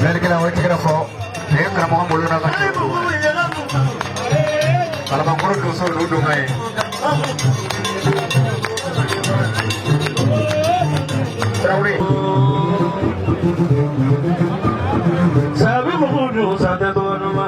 ذلك لا وجه له فوق هيك رموا بولنا كتير kalau bangkrut dusun duduk aja Traore sabi mukudu sa teto nama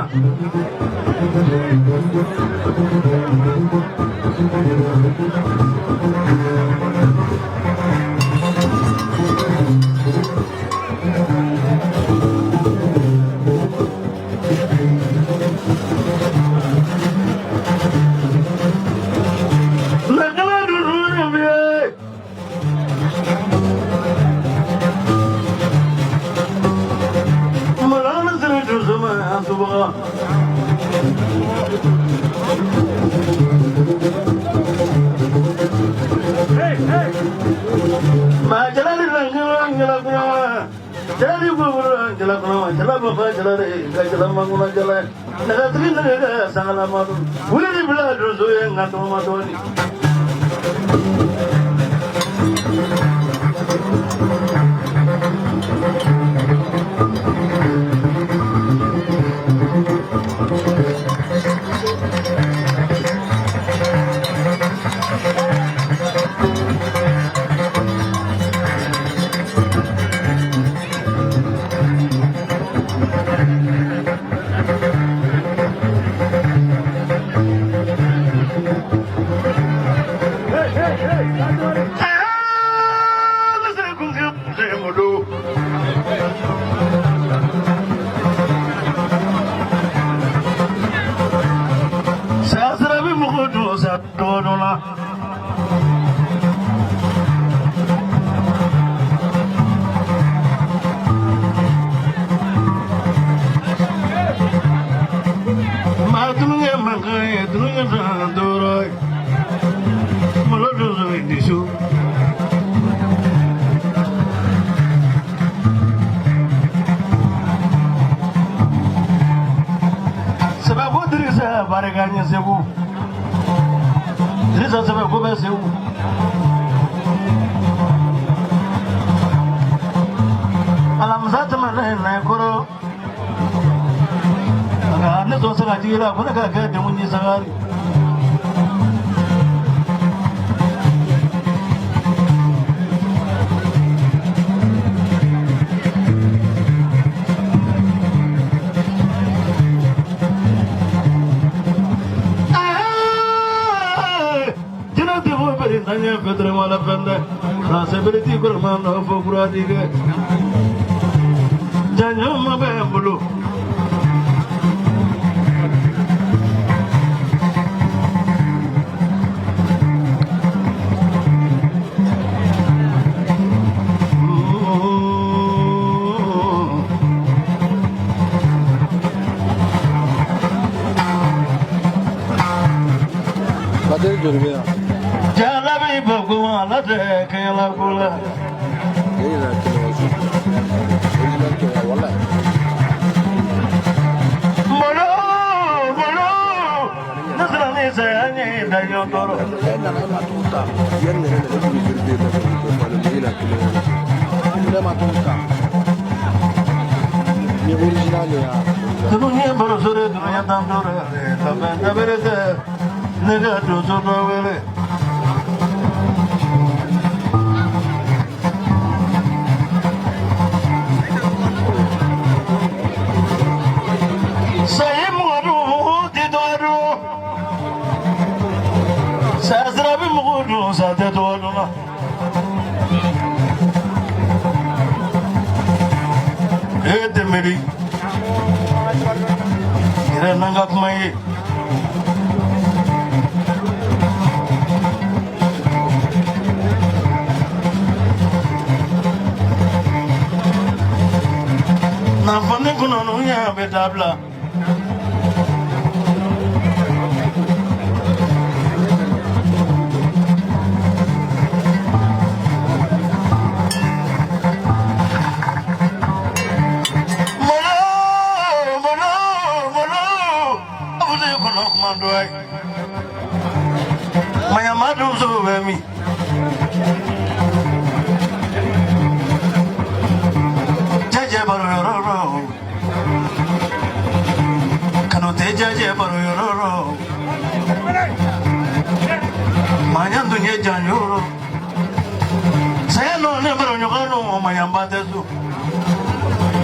yamba tesu.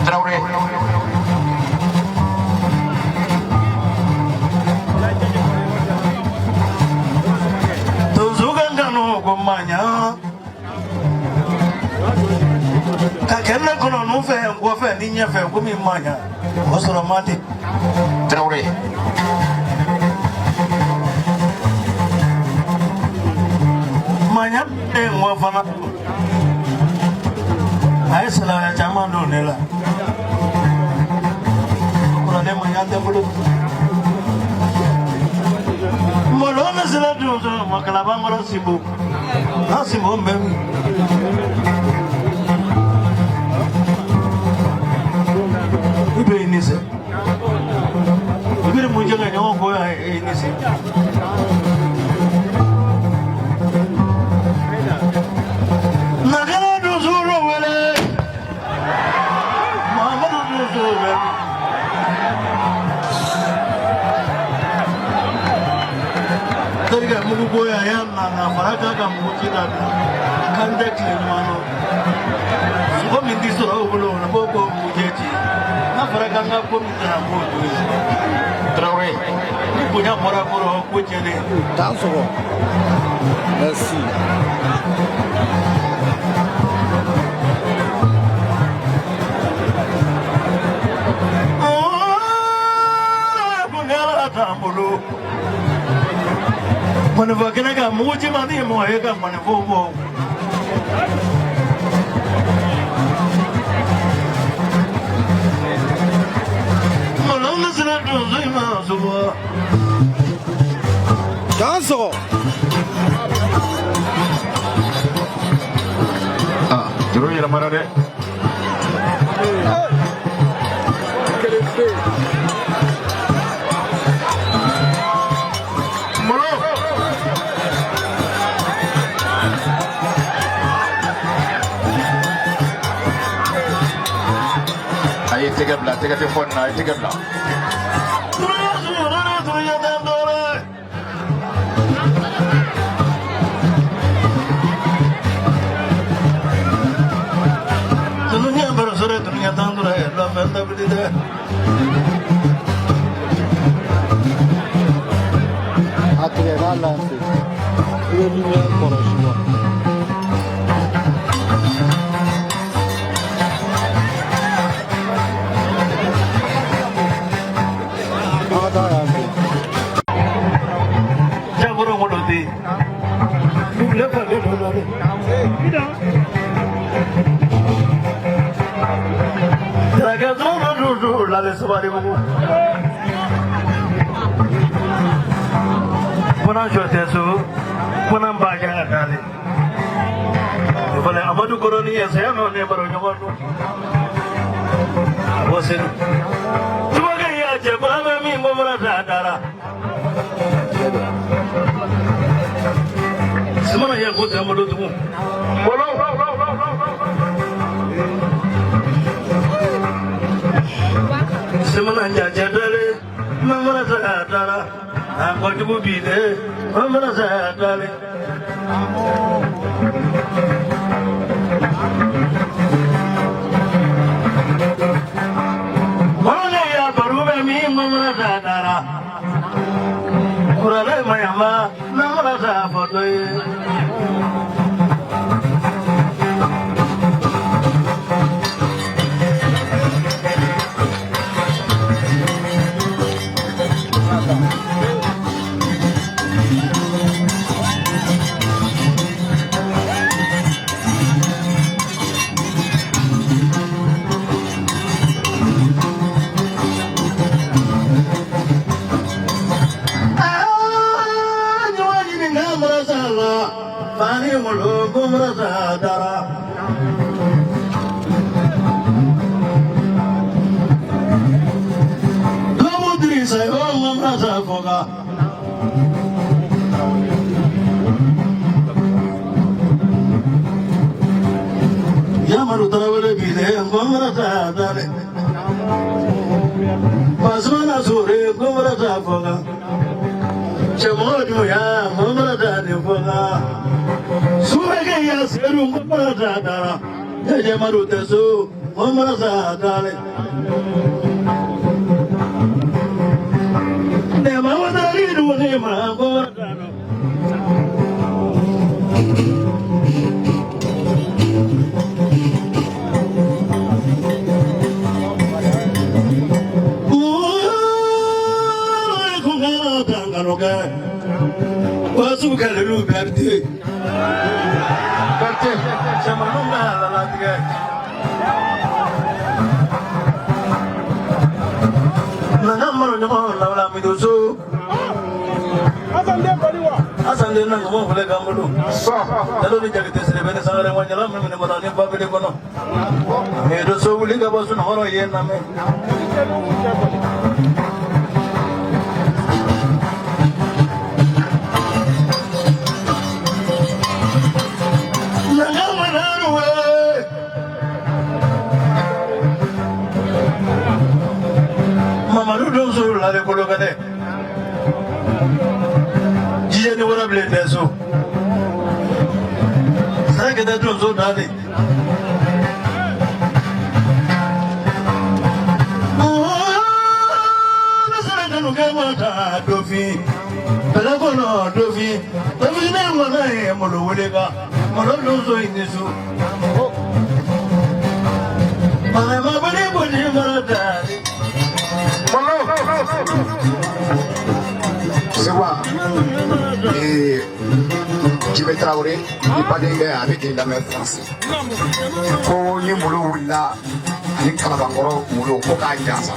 Traore. Tuzukan kanu kumanya. Kakena kono nufe ngwafe ninya fe kumi manya. Osoro mati. Traore. Manya ngwafana. Ai sala ya chama do nela. Kuna de manya de bulu. Molona sila do makalaba ngoro sibu. Na sibu mbemi. Ibe inise. Ibe munjenga nyawo ko inise. Nagala do zuro wele. Muhammadu do zuro wele. Tariga mugu boya yana na faraka ga mukina kan da klemano. Ko min di sura ubulo na boko mujeji. Na faraka ga ko min na ko. Traore. Punya mora mora ko jene. Danso. Merci. Mana vakina ka muji mani mo he ka mana bobo. Mana nasra do zima zuwa. Danso. Ah, juru ya mana de? Ayo tiga telepon, ayo tiga belah. Dunia bersore dunia tandur ya, la festa berdiri. Atire rallante. Io mi conosco. Jaburo modoti. Lepas dia dulu. Tidak. Jaga zona dulu lalu sebari buku. Pernah jodoh su, pernah baca kali. Kalau amadu koroni ya saya mana baru nyawa tu. Wasit. Cuma kaya aja, pernah kami mau merasa darah. Semana yang kau temu tu. Bolong. Semana jaja dale, mana sadara. Aku cuma bide, mana sadare. Mana ya baru kami mana sadara. Kurang mayama, mana sahabat. Fani mulu merasa darah. Kamu diri saya merasa foga. Ya maru terawal bile merasa darah. Pasmana sore merasa foga. Cemuru ya merasa foga. Suara ya seru merasa darah. Jamaru Teso, Omasa Dale. Never was a little name, Wasu kalulu berti, berti, sama nunga lalatiga. Nangamaro nyaman lawla midoso. Asande nangamo boleh kamu Lalu ni jadi tesri bene sangat ramai jalan memang ni ni bapak dia kono. Midoso boleh kamu sun horo ye name. Lare kolo kade jiye ni wara ble deso sa ke da dum so dade na sara kanu ke mata dofi bela kono dofi dofi na ngona e mo lo wele ka mo lo lo so inisu ma bale ko ni mara dade Sewa Jimé Traoré il badenge avec la même français ko ni mulu willa ani kalabangoro mulu ko ka jansa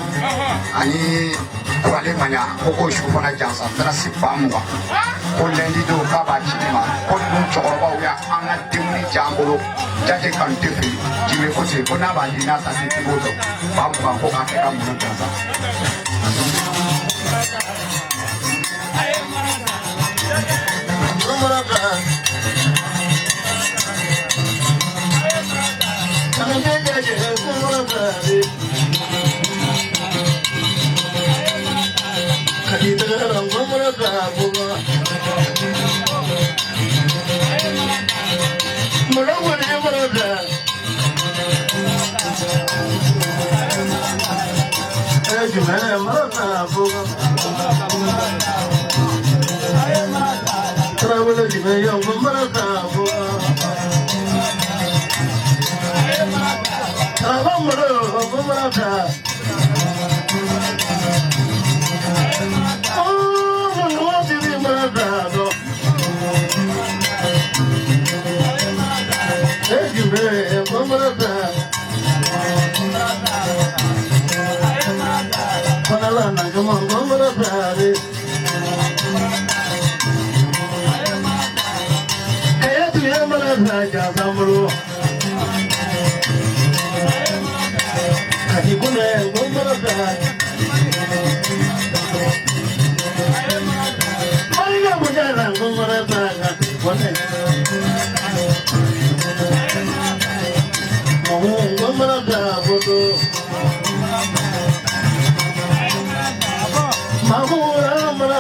ani kwale manya ko shufana jansa trasi pamwa ko lendi do ka ba chima ko dun choroba ya anga dimni jambolo jaje kan tefi Jimé ko se ko na ba dina sa ti bodo pamwa ko ka ka mulu jansa